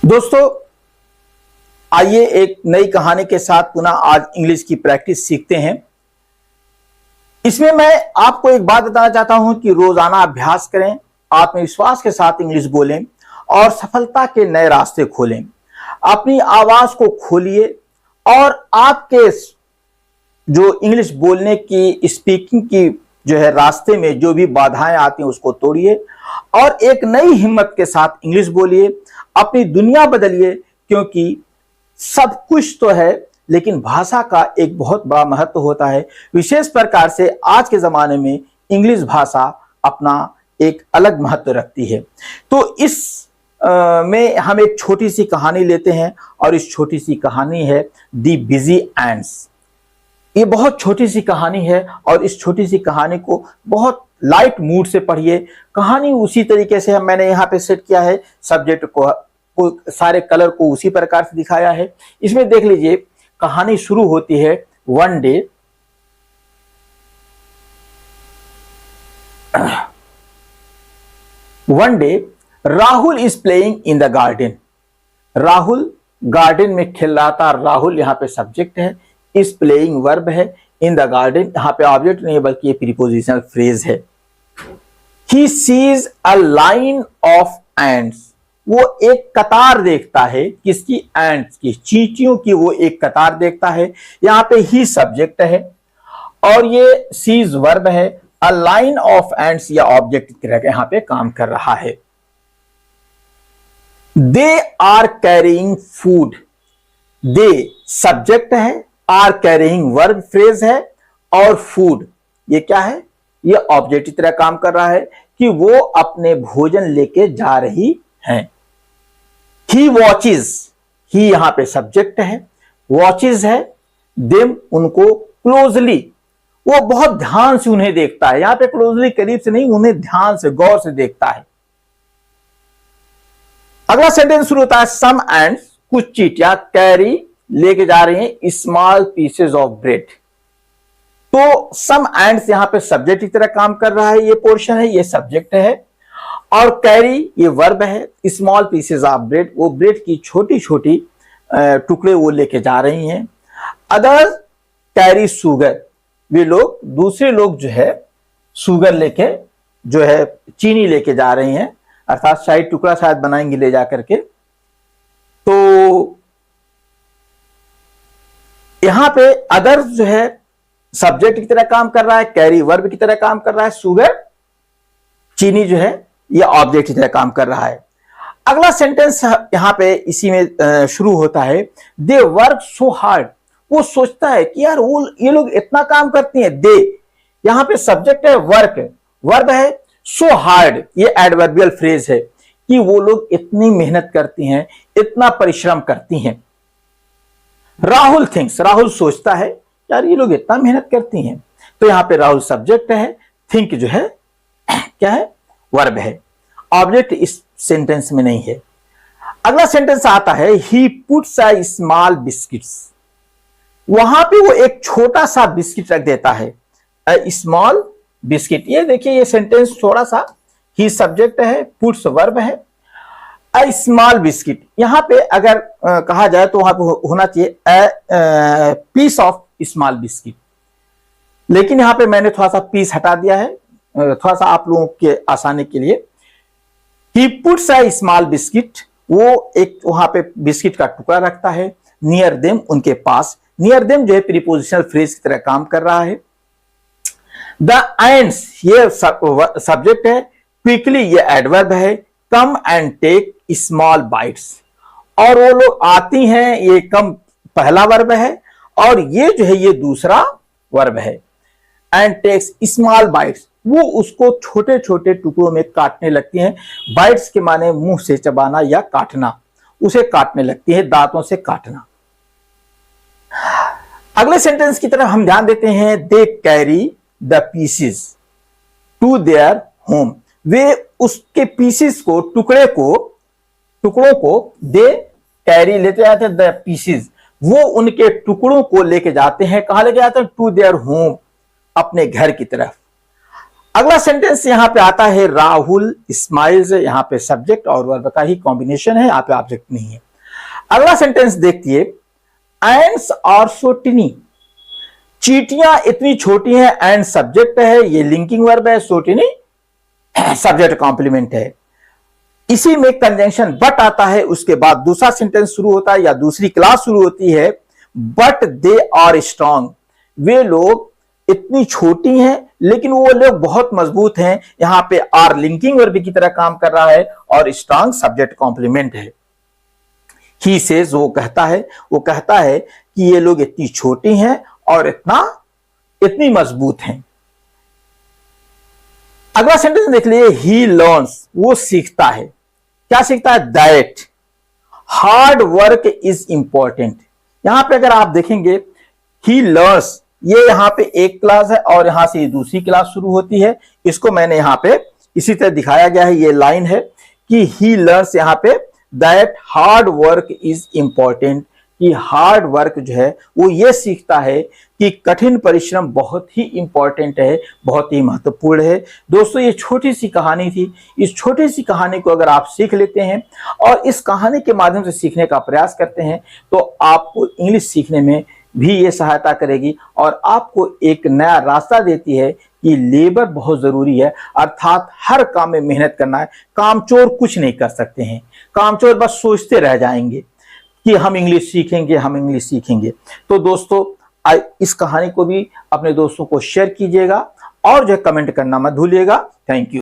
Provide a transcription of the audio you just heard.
दोस्तों, आइए एक नई कहानी के साथ पुनः आज इंग्लिश की प्रैक्टिस सीखते हैं। इसमें मैं आपको एक बात बताना चाहता हूं कि रोजाना अभ्यास करें, आत्मविश्वास के साथ इंग्लिश बोलें और सफलता के नए रास्ते खोलें। अपनी आवाज को खोलिए और आपके जो इंग्लिश बोलने की, स्पीकिंग की जो है रास्ते में जो भी बाधाएं आती हैं उसको तोड़िए और एक नई हिम्मत के साथ इंग्लिश बोलिए। अपनी दुनिया बदलिए, क्योंकि सब कुछ तो है लेकिन भाषा का एक बहुत बड़ा महत्व होता है। विशेष प्रकार से आज के जमाने में इंग्लिश भाषा अपना एक अलग महत्व रखती है। तो इस में हम एक छोटी सी कहानी लेते हैं और इस छोटी सी कहानी है दी बिजी एंट्स। ये बहुत छोटी सी कहानी है और इस छोटी सी कहानी को बहुत लाइट मूड से पढ़िए। कहानी उसी तरीके से मैंने यहाँ पे सेट किया है, सब्जेक्ट को सारे कलर को उसी प्रकार से दिखाया है। इसमें देख लीजिए, कहानी शुरू होती है one day Rahul is playing in the garden. Rahul garden में खेल रहा था। राहुल यहाँ पे सब्जेक्ट है, इज प्लेइंग वर्ब है, इन द गार्डन यहाँ पे ऑब्जेक्ट नहीं है बल्कि ये प्रीपोजिशनल फ्रेज है। He sees a line of ants. वो एक कतार देखता है, किसकी? एंट्स की, चींटियों की वो एक कतार देखता है। यहाँ पे ही सब्जेक्ट है और ये सीज वर्ब है। अ लाइन ऑफ एंट्स या ऑब्जेक्ट की तरह यहाँ पे काम कर रहा है। They are carrying food. They subject है, आर कैरिंग वर्ब फ्रेज है और फूड ये क्या है? ये ऑब्जेक्ट की तरह काम कर रहा है कि वो अपने भोजन लेके जा रही हैं। ही वॉचेज, ही यहां पे सब्जेक्ट है, वॉचेज है, देम उनको क्लोजली, वो बहुत ध्यान से उन्हें देखता है। यहां पे क्लोजली करीब से नहीं, उन्हें ध्यान से गौर से देखता है। अगला सेंटेंस शुरू होता है सम एंड्स, कुछ चींटियां कैरी लेके जा रही हैं स्मॉल पीसेज ऑफ ब्रेड। तो सम एंड्स यहां पे सब्जेक्ट की तरह काम कर रहा है। ये पोर्शन है, ये सब्जेक्ट है और कैरी ये वर्ब है। स्मॉल पीसेज ऑफ ब्रेड, वो ब्रेड की छोटी छोटी टुकड़े वो लेके जा रही हैं। अदर कैरी शुगर, वे लोग, दूसरे लोग जो है शुगर लेके जो है चीनी लेके जा रही हैं, अर्थात शायद टुकड़ा शायद बनाएंगे ले जा करके। तो यहां पे अदर जो है सब्जेक्ट की तरह काम कर रहा है, कैरी वर्ब की तरह काम कर रहा है, शुगर चीनी जो है ये ऑब्जेक्ट की तरह काम कर रहा है। अगला सेंटेंस यहां पे इसी में शुरू होता है दे वर्क सो हार्ड। वो सोचता है कि यार ये लोग इतना काम करती हैं। दे यहां पे सब्जेक्ट है, वर्ब है, सो हार्ड ये एडवर्बियल फ्रेज है कि वो लोग इतनी मेहनत करती हैं, इतना परिश्रम करती हैं। राहुल थिंक्स, राहुल सोचता है यार ये लोग इतना मेहनत करती हैं। तो यहां पे राहुल सब्जेक्ट है, थिंक जो है क्या है? वर्ब है। ऑब्जेक्ट इस सेंटेंस में नहीं है। अगला सेंटेंस आता है he puts a small biscuits. वहां पे वो एक छोटा सा बिस्किट रख देता है, अ स्मॉल बिस्किट। ये देखिए, ये सेंटेंस थोड़ा सा, ही सब्जेक्ट है, पुट्स वर्ब है, अ स्मॉल बिस्किट। यहां पे अगर कहा जाए तो वहां पे होना चाहिए a piece of small biscuit, लेकिन यहां पे मैंने थोड़ा सा पीस हटा दिया है, थोड़ा सा आप लोगों के आसानी के लिए। He puts a small biscuit, वो एक वहां पे बिस्किट का टुकड़ा रखता है। नियर देम उनके पास, नियर देम जो है प्रीपोजिशनल फ्रेज की तरह काम कर रहा है। द एंड्स ये सब्जेक्ट है, क्विकली ये एडवर्ब है, come and take small bites. और वो लोग आती हैं, ये कम पहला वर्ब है और ये जो है ये दूसरा वर्ब है। एंड टेक्स स्मॉल बाइट्स, वो उसको छोटे छोटे टुकड़ों में काटने लगती हैं। बाइट्स के माने मुंह से चबाना या काटना, उसे काटने लगती है, दांतों से काटना। अगले सेंटेंस की तरफ हम ध्यान देते हैं they carry the pieces to their home. वे उसके पीसेस को, टुकड़ों को दे कैरी लेते जाते हैं, द पीसेस वो उनके टुकड़ों को लेके जाते हैं। कहां लेके जाते हैं? टू देयर होम, अपने घर की तरफ। अगला सेंटेंस यहां पे आता है राहुल स्माइल्स, यहां पे सब्जेक्ट और वर्ब का ही कॉम्बिनेशन है, यहां पे ऑब्जेक्ट नहीं है। अगला सेंटेंस देखिए, एंड्स आर सो टिनी, चींटियां इतनी छोटी हैं, एंड सब्जेक्ट है, ये लिंकिंग वर्ब है, सो टिनी सब्जेक्ट कॉम्प्लीमेंट है। इसी में कंजंक्शन बट आता है, उसके बाद दूसरा सेंटेंस शुरू होता है या दूसरी क्लास शुरू होती है, बट दे आर स्ट्रांग, वे लोग इतनी छोटी हैं लेकिन वो लोग बहुत मजबूत हैं। यहां पे आर लिंकिंग वर्ब की तरह काम कर रहा है और स्ट्रांग सब्जेक्ट कॉम्प्लीमेंट है। ही सेज, वो कहता है कि ये लोग इतनी छोटी हैं और इतनी मजबूत हैं। अगला सेंटेंस देख लीजिए, ही लर्न्स, वो सीखता है। क्या सीखता है? That hard work is important. यहां पे अगर आप देखेंगे, ही लर्न्स, ये यहां पे एक क्लास है और यहां से दूसरी क्लास शुरू होती है। इसको मैंने यहां पे इसी तरह दिखाया गया है, ये लाइन है कि ही लर्न्स, यहां पे that hard work is important, कि हार्ड वर्क जो है वो ये सीखता है कि कठिन परिश्रम बहुत ही इंपॉर्टेंट है, बहुत ही महत्वपूर्ण है। दोस्तों, ये छोटी सी कहानी थी। इस छोटी सी कहानी को अगर आप सीख लेते हैं और इस कहानी के माध्यम से सीखने का प्रयास करते हैं तो आपको इंग्लिश सीखने में भी ये सहायता करेगी और आपको एक नया रास्ता देती है कि लेबर बहुत जरूरी है, अर्थात हर काम में मेहनत करना है। कामचोर कुछ नहीं कर सकते हैं, कामचोर बस सोचते रह जाएंगे कि हम इंग्लिश सीखेंगे। तो दोस्तों, इस कहानी को भी अपने दोस्तों को शेयर कीजिएगा और जो कमेंट करना मत भूलिएगा। Thank you.